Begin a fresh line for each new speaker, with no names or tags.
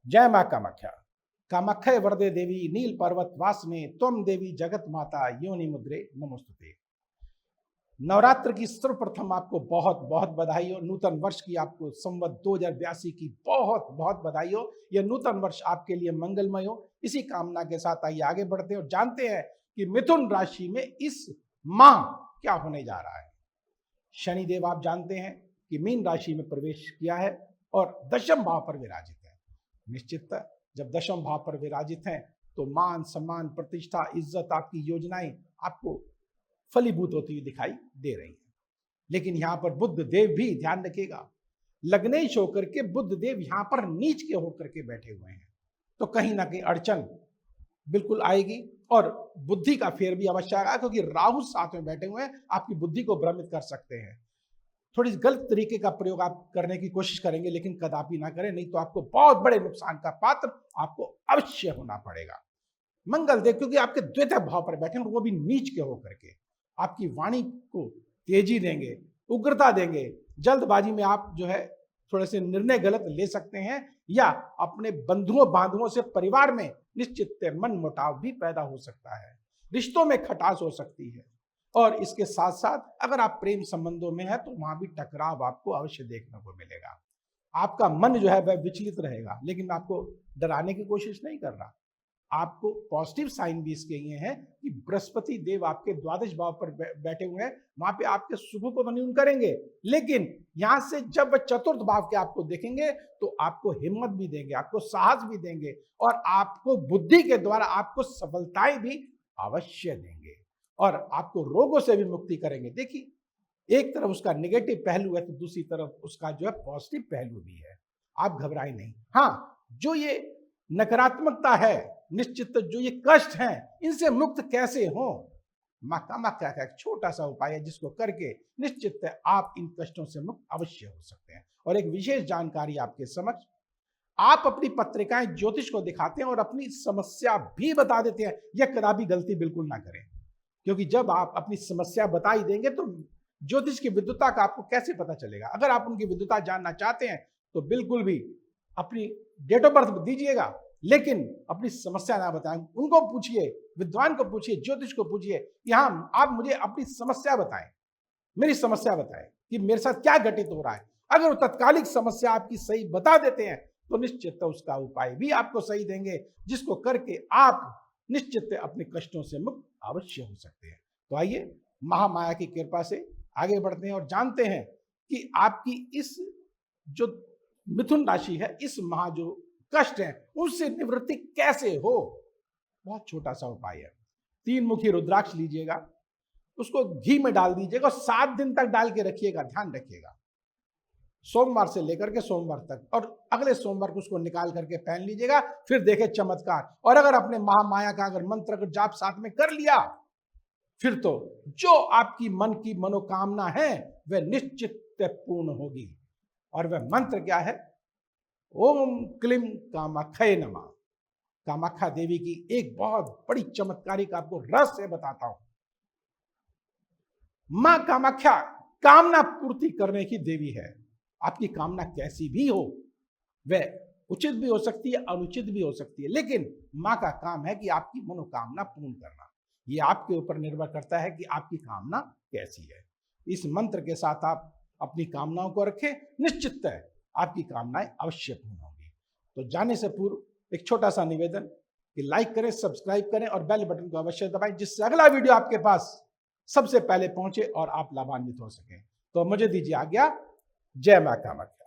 जय मां कामाख्या। कामाख्या वरदे देवी नील पर्वत वासने त्वम देवी जगत माता योनि मुद्रे नमोस्तुते। नवरात्र की सर्वप्रथम आपको बहुत बहुत बधाई हो। नूतन वर्ष की आपको संवत 2082 की बहुत बहुत बधाई हो। यह नूतन वर्ष आपके लिए मंगलमय हो। इसी कामना के साथ आइए आगे बढ़ते हैं और जानते हैं कि मिथुन राशि में इस माह क्या होने जा रहा है। शनिदेव आप जानते हैं कि मीन राशि में प्रवेश किया है और दशम भाव पर विराजित है। निश्चित जब दशम भाव पर विराजित हैं तो मान सम्मान प्रतिष्ठा इज्जत आपकी योजनाएं आपको फलीभूत होती हुई दिखाई दे रही हैं। लेकिन यहां पर बुध देव भी ध्यान रखिएगा, लग्नेश होकर के बुध देव यहां पर नीच के होकर के बैठे हुए हैं, तो कहीं ना कहीं अड़चन बिल्कुल आएगी और बुद्धि का फेर भी अवश्य आएगा, क्योंकि राहु साथ में बैठे हुए हैं, आपकी बुद्धि को भ्रमित कर सकते हैं। थोड़ी गलत तरीके का प्रयोग आप करने की कोशिश करेंगे, लेकिन कदापि ना करें, नहीं तो आपको बहुत बड़े नुकसान का पात्र आपको अवश्य होना पड़ेगा। मंगल देव क्योंकि आपके द्वितीय भाव पर बैठे हैं, वो भी नीच के होकर के आपकी वाणी को तेजी देंगे, उग्रता देंगे। जल्दबाजी में आप जो है थोड़े से निर्णय गलत ले सकते हैं, या अपने बंधुओं बांधुओं से परिवार में निश्चित मन मुटाव भी पैदा हो सकता है। रिश्तों में खटास हो सकती है। और इसके साथ साथ अगर आप प्रेम संबंधों में है तो वहां भी टकराव आपको अवश्य देखने को मिलेगा। आपका मन जो है वह विचलित रहेगा, लेकिन मैं आपको डराने की कोशिश नहीं कर रहा। आपको पॉजिटिव साइन भी इसके ये हैं कि बृहस्पति देव आपके द्वादश भाव पर बैठे हुए हैं, वहां पे आपके सुख को न्यून करेंगे, लेकिन यहां से जब वह चतुर्थ भाव के आपको देखेंगे तो आपको हिम्मत भी देंगे, आपको साहस भी देंगे और आपको बुद्धि के द्वारा आपको सफलताएं भी अवश्य देंगे और आपको रोगों से भी मुक्ति करेंगे। देखिए, एक तरफ उसका नेगेटिव पहलू है तो दूसरी तरफ उसका जो है पॉजिटिव पहलू भी है। आप घबराएं नहीं। हाँ, जो ये नकारात्मकता है, निश्चित जो ये कष्ट हैं, इनसे मुक्त कैसे हो, मां कामाख्या का एक छोटा सा उपाय है जिसको करके निश्चित है आप इन कष्टों से मुक्त अवश्य हो सकते हैं। और एक विशेष जानकारी आपके समक्ष, आप अपनी पत्रिकाएं ज्योतिष को दिखाते हैं और अपनी समस्या भी बता देते हैं। यह कदापि गलती बिल्कुल ना करें, क्योंकि जब आप अपनी समस्या बता ही देंगे तो ज्योतिष की विद्वता का आपको कैसे पता चलेगा। अगर आप उनकी विद्वता जानना चाहते हैं तो बिल्कुल भी अपनी डेट ऑफ बर्थ दीजिएगा, लेकिन अपनी समस्या ना बताएं। उनको पूछिए, विद्वान को पूछिए, ज्योतिष को पूछिए, यहां आप मुझे अपनी समस्या बताएं, मेरी समस्या बताएं कि मेरे साथ क्या घटित हो रहा है। अगर वो तत्कालिक समस्या आपकी सही बता देते हैं तो निश्चित उसका उपाय भी आपको सही देंगे, जिसको करके आप निश्चित अपने कष्टों से मुक्त अवश्य हो सकते हैं। तो आइए महामाया की कृपा से आगे बढ़ते हैं और जानते हैं कि आपकी इस जो मिथुन राशि है, इस माह जो कष्ट है उससे निवृत्ति कैसे हो। बहुत छोटा सा उपाय है। 3 मुखी रुद्राक्ष लीजिएगा, उसको घी में डाल दीजिएगा और 7 दिन तक डाल के रखिएगा। ध्यान रखिएगा, सोमवार से लेकर के सोमवार तक, और अगले सोमवार को उसको निकाल करके पहन लीजिएगा। फिर देखे चमत्कार। और अगर अपने महामाया का अगर मंत्र का जाप साथ में कर लिया, फिर तो जो आपकी मन की मनोकामना है वह निश्चित पूर्ण होगी। और वह मंत्र क्या है? ओम क्लीम कामाख्याय नमः। कामाख्या देवी की एक बहुत बड़ी चमत्कारिक आपको रहस्य बताता हूं। मां कामाख्या कामना पूर्ति करने की देवी है। आपकी कामना कैसी भी हो, वह उचित भी हो सकती है, अनुचित भी हो सकती है, लेकिन मां का काम है कि आपकी मनोकामना पूर्ण करना। यह आपके ऊपर निर्भर करता है कि आपकी कामना कैसी है। इस मंत्र के साथ आप अपनी कामनाओं को रखें, निश्चित है आपकी कामनाएं अवश्य पूर्ण होंगी। तो जाने से पूर्व एक छोटा सा निवेदन कि लाइक करें, सब्सक्राइब करें और बेल बटन को अवश्य दबाएं, जिससे अगला वीडियो आपके पास सबसे पहले पहुंचे और आप लाभान्वित हो सकें। तो मुझे दीजिए आज्ञा। जय मां कामाख्या।